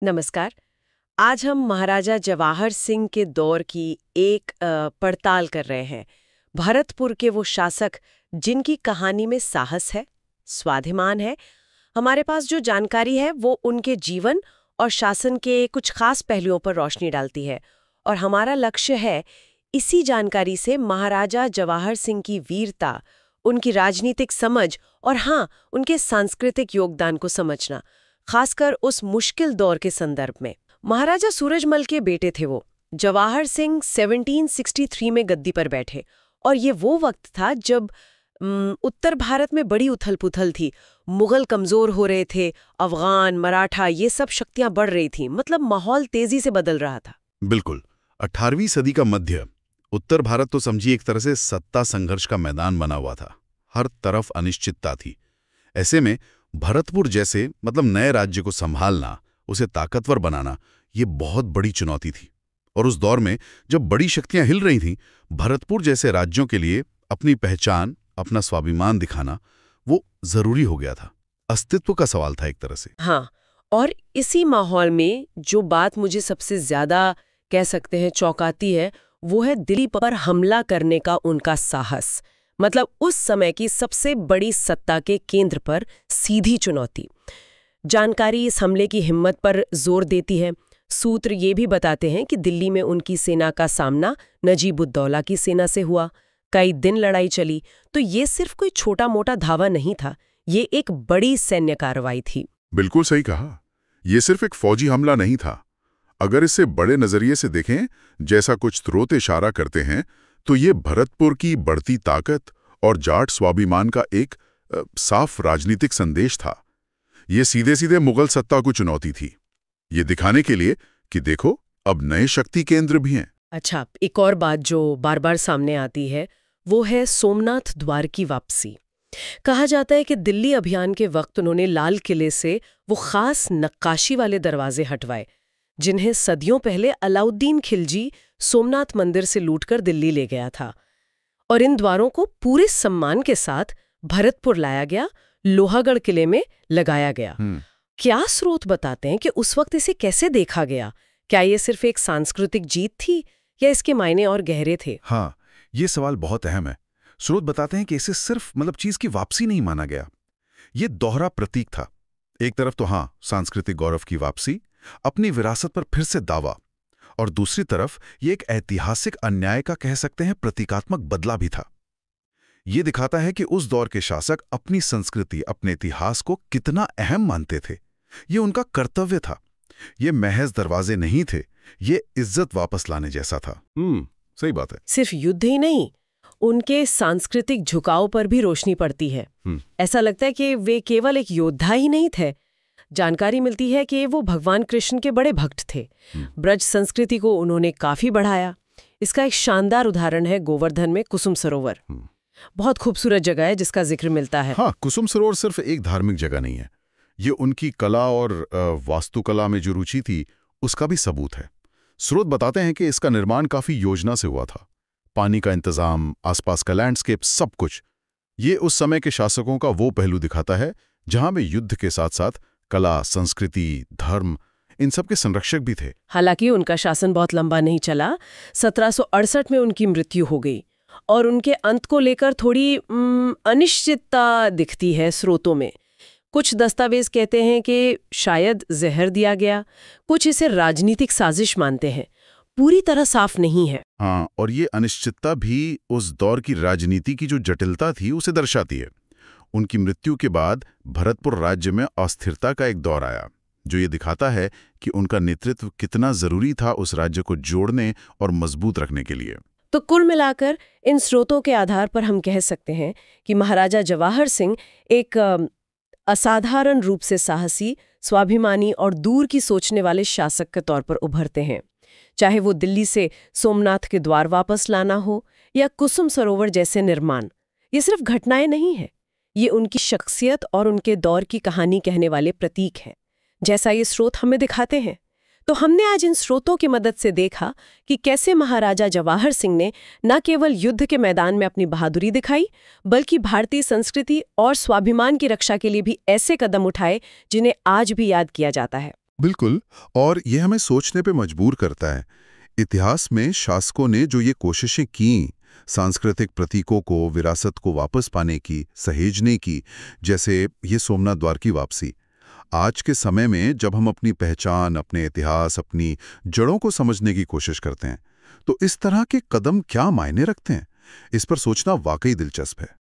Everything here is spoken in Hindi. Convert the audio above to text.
नमस्कार। आज हम महाराजा जवाहर सिंह के दौर की एक पड़ताल कर रहे हैं। भरतपुर के वो शासक जिनकी कहानी में साहस है, स्वाभिमान है। हमारे पास जो जानकारी है वो उनके जीवन और शासन के कुछ खास पहलुओं पर रोशनी डालती है, और हमारा लक्ष्य है इसी जानकारी से महाराजा जवाहर सिंह की वीरता, उनकी राजनीतिक समझ और हाँ, उनके सांस्कृतिक योगदान को समझना, खासकर उस मुश्किल दौर के संदर्भ में। महाराजा सूरजमल के बेटे थे वो। जवाहर सिंह 1763 में गद्दी पर बैठे, और ये वो वक्त था जब उत्तर भारत में बड़ी उथल-पुथल थी। मुगल कमजोर हो रहे थे, अफगान, मराठा, ये सब शक्तियां बढ़ रही थी। मतलब माहौल तेजी से बदल रहा था। बिल्कुल। 18वीं सदी का मध्य उत्तर भारत तो समझिए एक तरह से सत्ता संघर्ष का मैदान बना हुआ था। हर तरफ अनिश्चितता थी। ऐसे में भरतपुर जैसे नए राज्य को संभालना, उसे ताकतवर बनाना, ये बहुत बड़ी चुनौती थी। और उस दौर में जब बड़ी शक्तियां हिल रही थीं, भरतपुर जैसे राज्यों के लिए अपनी पहचान, अपना स्वाभिमान दिखाना वो जरूरी हो गया था। अस्तित्व का सवाल था एक तरह से। हाँ, और इसी माहौल में जो बात मुझे सबसे ज्यादा कह सकते हैं चौंकाती है, वो है दिल्ली पर हमला करने का उनका साहस। मतलब उस समय की सबसे बड़ी सत्ता के केंद्र पर सीधी चुनौती। जानकारी इस हमले की हिम्मत पर जोर देती है। सूत्र ये भी बताते हैं कि दिल्ली में उनकी सेना का सामना नजीब-उद-दौला की सेना से हुआ। कई दिन लड़ाई चली। तो ये सिर्फ कोई छोटा मोटा धावा नहीं था, ये एक बड़ी सैन्य कार्रवाई थी। बिल्कुल सही कहा। ये सिर्फ एक फौजी हमला नहीं था। अगर इसे बड़े नजरिए से देखें, जैसा कुछ स्रोत इशारा करते हैं, तो ये भरतपुर की बढ़ती ताकत और जाट स्वाभिमान का एक साफ राजनीतिक संदेश था। ये सीधे सीधे मुगल सत्ता को चुनौती थी, ये दिखाने के लिए कि देखो, अब नए शक्ति केंद्र भी हैं। अच्छा, एक और बात जो बार बार सामने आती है वो है सोमनाथ द्वार की वापसी। कहा जाता है कि दिल्ली अभियान के वक्त उन्होंने लाल किले से वो खास नक्काशी वाले दरवाजे हटवाए, जिन्हें सदियों पहले अलाउद्दीन खिलजी सोमनाथ मंदिर से लूटकर दिल्ली ले गया था। और इन द्वारों को पूरे सम्मान के साथ भरतपुर लाया गया, लोहागढ़ किले में लगाया गया। क्या स्रोत बताते हैं कि उस वक्त इसे कैसे देखा गया? क्या ये सिर्फ एक सांस्कृतिक जीत थी या इसके मायने और गहरे थे? हाँ, ये सवाल बहुत अहम है। स्रोत बताते हैं कि इसे सिर्फ चीज की वापसी नहीं माना गया। ये दोहरा प्रतीक था। एक तरफ तो हाँ, सांस्कृतिक गौरव की वापसी, अपनी विरासत पर फिर से दावा, और दूसरी तरफ ये एक ऐतिहासिक अन्याय का कह सकते हैं प्रतीकात्मक बदला भी था। ये दिखाता है कि उस दौर के शासक अपनी संस्कृति, अपने इतिहास को कितना अहम मानते थे। ये उनका कर्तव्य था। ये महज दरवाजे नहीं थे, ये इज्जत वापस लाने जैसा था। सही बात है। सिर्फ युद्ध ही नहीं, उनके सांस्कृतिक झुकाव पर भी रोशनी पड़ती है। ऐसा लगता है कि वे केवल एक योद्धा ही नहीं थे। जानकारी मिलती है कि वो भगवान कृष्ण के बड़े भक्त थे। ब्रज संस्कृति को उन्होंने काफी बढ़ाया। इसका एक शानदार उदाहरण है गोवर्धन में कुसुम सरोवर। बहुत खूबसूरत जगह है जिसका जिक्र मिलता है। हाँ, कुसुम सरोवर सिर्फ एक धार्मिक जगह नहीं है, ये उनकी कला और वास्तुकला में जो रुचि थी उसका भी सबूत है। स्रोत बताते हैं कि इसका निर्माण काफी योजना से हुआ था। पानी का इंतजाम, आसपास का लैंडस्केप, सब कुछ। ये उस समय के शासकों का वो पहलू दिखाता है जहां वे युद्ध के साथ साथ कला, संस्कृति, धर्म, इन सब के संरक्षक भी थे। हालांकि उनका शासन बहुत लंबा नहीं चला। 1768 में उनकी मृत्यु हो गई, और उनके अंत को लेकर थोड़ी अनिश्चितता दिखती है स्रोतों में। कुछ दस्तावेज कहते हैं कि शायद जहर दिया गया, कुछ इसे राजनीतिक साजिश मानते हैं। पूरी तरह साफ नहीं है। हाँ, और ये अनिश्चितता भी उस दौर की राजनीति की जो जटिलता थी उसे दर्शाती है। उनकी मृत्यु के बाद भरतपुर राज्य में अस्थिरता का एक दौर आया, जो ये दिखाता है कि उनका नेतृत्व कितना जरूरी था उस राज्य को जोड़ने और मजबूत रखने के लिए। तो कुल मिलाकर इन स्रोतों के आधार पर हम कह सकते हैं कि महाराजा जवाहर सिंह एक असाधारण रूप से साहसी, स्वाभिमानी और दूर की सोचने वाले शासक के तौर पर उभरते हैं। चाहे वो दिल्ली से सोमनाथ के द्वार वापस लाना हो या कुसुम सरोवर जैसे निर्माण, ये सिर्फ घटनाएं नहीं है, ये उनकी शख्सियत और उनके दौर की कहानी कहने वाले प्रतीक हैं, जैसा ये स्रोत हमें दिखाते हैं। तो हमने आज इन स्रोतों की मदद से देखा कि कैसे महाराजा जवाहर सिंह ने न केवल युद्ध के मैदान में अपनी बहादुरी दिखाई, बल्कि भारतीय संस्कृति और स्वाभिमान की रक्षा के लिए भी ऐसे कदम उठाए जिन्हें आज भी याद किया जाता है। बिल्कुल। और यह हमें सोचने पे मजबूर करता है। इतिहास में शासकों ने जो ये कोशिशें की, सांस्कृतिक प्रतीकों को, विरासत को वापस पाने की, सहेजने की, जैसे ये सोमनाथ द्वार की वापसी, आज के समय में जब हम अपनी पहचान, अपने इतिहास, अपनी जड़ों को समझने की कोशिश करते हैं, तो इस तरह के कदम क्या मायने रखते हैं? इस पर सोचना वाकई दिलचस्प है।